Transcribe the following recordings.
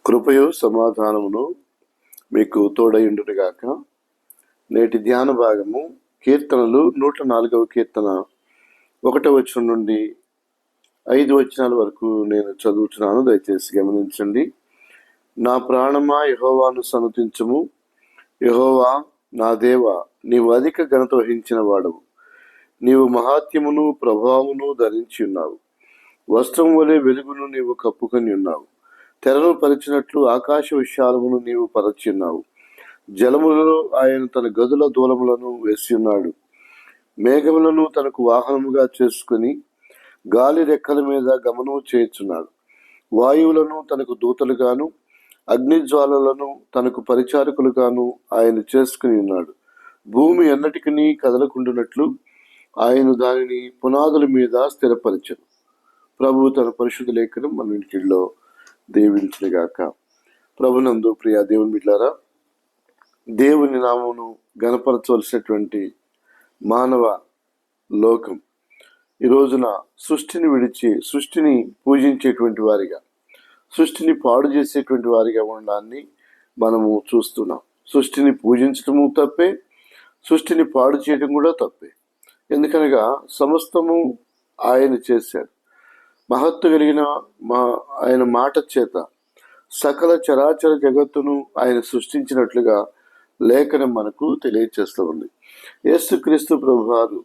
కృపయు సమాధానమును మీకు తోడయుండునుగాక. నేటి ధ్యాన భాగము కీర్తనలు 104వ కీర్తన 1వ వచనం నుండి 5 వచనాల వరకు నేను చదువుతున్నాను. దయచేసి గమనించండి. నా ప్రాణమా యెహోవాను సన్నుతించుము. యెహోవా నా దేవా, నీవు అధిక ఘనత వహించిన వాడవు. నీవు మహాత్యమును ప్రభావమును ధరించి ఉన్నావు. వస్త్రం వలె వెలుగును నీవు కప్పుకొని ఉన్నావు. తెరను పరిచినట్లు ఆకాశ విశాలమును నీవు పరచి ఉన్నావు. జలములలో ఆయన తన గదుల దూలములను వేసి ఉన్నాడు. మేఘములను తనకు వాహనముగా చేసుకుని గాలి రెక్కల మీద గమనము చేయుచున్నాడు. వాయువులను తనకు దూతలుగాను అగ్నిజ్వాలలను తనకు పరిచారకులుగాను ఆయన చేసుకుని ఉన్నాడు. భూమి ఎన్నటికీ కదలకుండునట్లు ఆయన దానిని పునాదుల మీద స్థిరపరచను. ప్రభు తన పరిశుద్ధ లేఖనం మన ఇంటిలో దీవించునుగాక. ప్రభునందు ప్రియ దేవుని బిడ్డలారా, దేవుని నామమును గణపరచవలసినటువంటి మానవ లోకం ఈ రోజున సృష్టిని విడిచి సృష్టిని పూజించేటువంటి వారిగా, సృష్టిని పాడు చేసేటువంటి వారిగా ఉండడాన్ని మనము చూస్తున్నాం. సృష్టిని పూజించడము తప్పే, సృష్టిని పాడు చేయడం కూడా తప్పే. ఎందుకనగా సమస్తము ఆయన చేశాడు. మహత్తు కలిగిన ఆయన మాట చేత సకల చరాచర జగత్తును ఆయన సృష్టించినట్లుగా లేఖనం మనకు తెలియచేస్తూ ఉంది. యేసుక్రీస్తు ప్రభువారు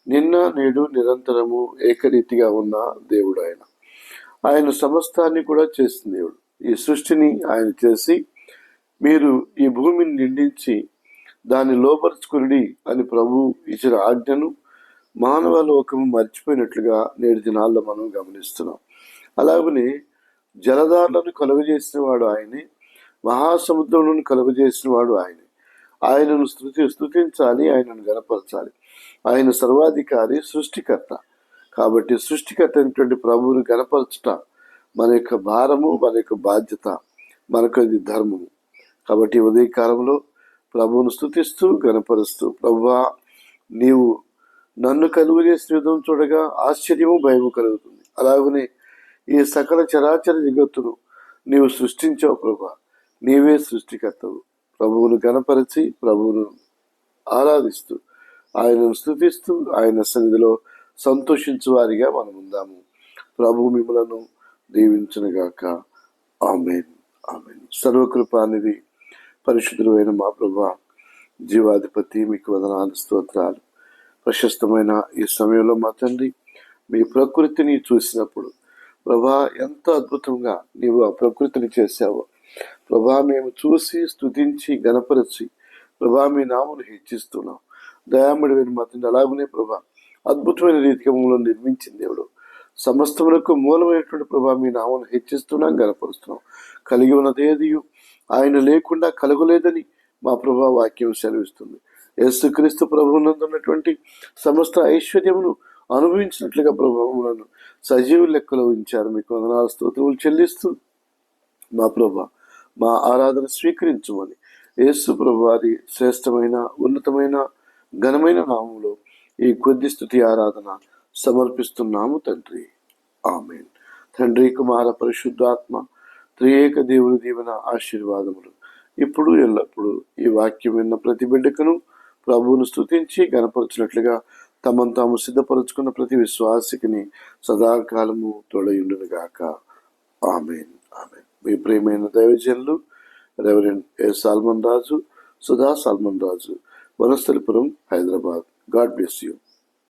నిన్న నేడు నిరంతరము ఏకరీతిగా ఉన్న దేవుడు. ఆయన సమస్తాన్ని కూడా చేసిన దేవుడు. ఈ సృష్టిని ఆయన చేసి మీరు ఈ భూమిని నిండించి దాన్ని లోపరుచుకుని అని ప్రభు ఇచ్చిన ఆజ్ఞను మానవ లోకము మర్చిపోయినట్లుగా నేటి దినాల్లో మనం గమనిస్తున్నాం. అలాగనే జలధారలను కలుగజేసిన వాడు ఆయనే, మహాసముద్రములను కలుగజేసిన వాడు ఆయనే. ఆయనను స్తుతించాలి, ఆయనను గణపరచాలి. ఆయన సర్వాధికారి, సృష్టికర్త. కాబట్టి సృష్టికర్త అయినటువంటి ప్రభువును గణపరచుట మన యొక్క భారము, మన యొక్క బాధ్యత, మనకు అది ధర్మము. కాబట్టి ఉదయకాలంలో ప్రభువును స్తుతిస్తూ గణపరుస్తూ, ప్రభువా నీవు నన్ను కలుగు చేసిన విధం చూడగా ఆశ్చర్యము భయము కలుగుతుంది. అలాగనే ఈ సకల చరాచర జగత్తును నీవు సృష్టించావు ప్రభా. నీవే సృష్టికర్తవు. ప్రభువును గణపరిచి ప్రభువును ఆరాధిస్తూ ఆయనను స్తుతిస్తూ ఆయన సన్నిధిలో సంతోషించు వారిగా మనం ఉందాము. ప్రభు మిమ్మలను దీవించునుగాక. ఆమేన్, ఆమేన్. సర్వకృపానిధి పరిశుద్ధుడు అయిన మా ప్రభా, జీవాధిపతి, మీకు వందనాలు, స్తోత్రాలు. ప్రశస్తమైన ఈ సమయంలో మా తండ్రి, మీ ప్రకృతిని చూసినప్పుడు ప్రభా ఎంత అద్భుతంగా నీవు ఆ ప్రకృతిని చేశావో ప్రభా, మేము చూసి స్తుతించి గణపరిచి ప్రభా మీ నామను హెచ్చిస్తున్నాం. దయామడి మా తండ్రి, అలాగనే ప్రభా అద్భుతమైన రీతిగా మమ్మల్ని నిర్మించింది దేవుడు. సమస్తములకు మూలమైనటువంటి ప్రభా మీ నామను హెచ్చిస్తున్నాం, గణపరుస్తున్నాం. కలిగి ఉన్నదేదియు ఆయన లేకుండా కలగలేదని మా ప్రభా వాక్యం సెలవిస్తుంది. యేసుక్రీస్తు ప్రభువునందున్నటువంటి సమస్త ఐశ్వర్యమును అనుభవించినట్లుగా ప్రభువులను సజీవ లెక్కలో ఉంచారు. మీకు వందనాలు, స్తోత్రములు చెల్లిస్తూ మా ప్రభా మా ఆరాధన స్వీకరించమని యేసు ప్రభు వారి శ్రేష్టమైన, ఉన్నతమైన, ఘనమైన నామములో ఈ కొద్ది స్తుతి ఆరాధన సమర్పిస్తున్నాము తండ్రి. ఆమేన్. తండ్రి, కుమార, పరిశుద్ధాత్మ త్రియేక దేవుని దీవెన ఆశీర్వాదములు ఇప్పుడు ఎల్లప్పుడు ఈ వాక్యం విన్న ప్రతి బిడ్డకును ప్రభువును స్తుతించి గణపరచినట్లుగా తమను తాము సిద్ధపరచుకున్న ప్రతి విశ్వాసికిని సదాకాలము తోడయుండునుగాక. ఆమేన్, ఆమేన్. మీ ప్రియమైన దైవజనులు reverend A Solomon Raju, Sudha Solomon Raju, Vanasthalipuram, Hyderabad. God bless you.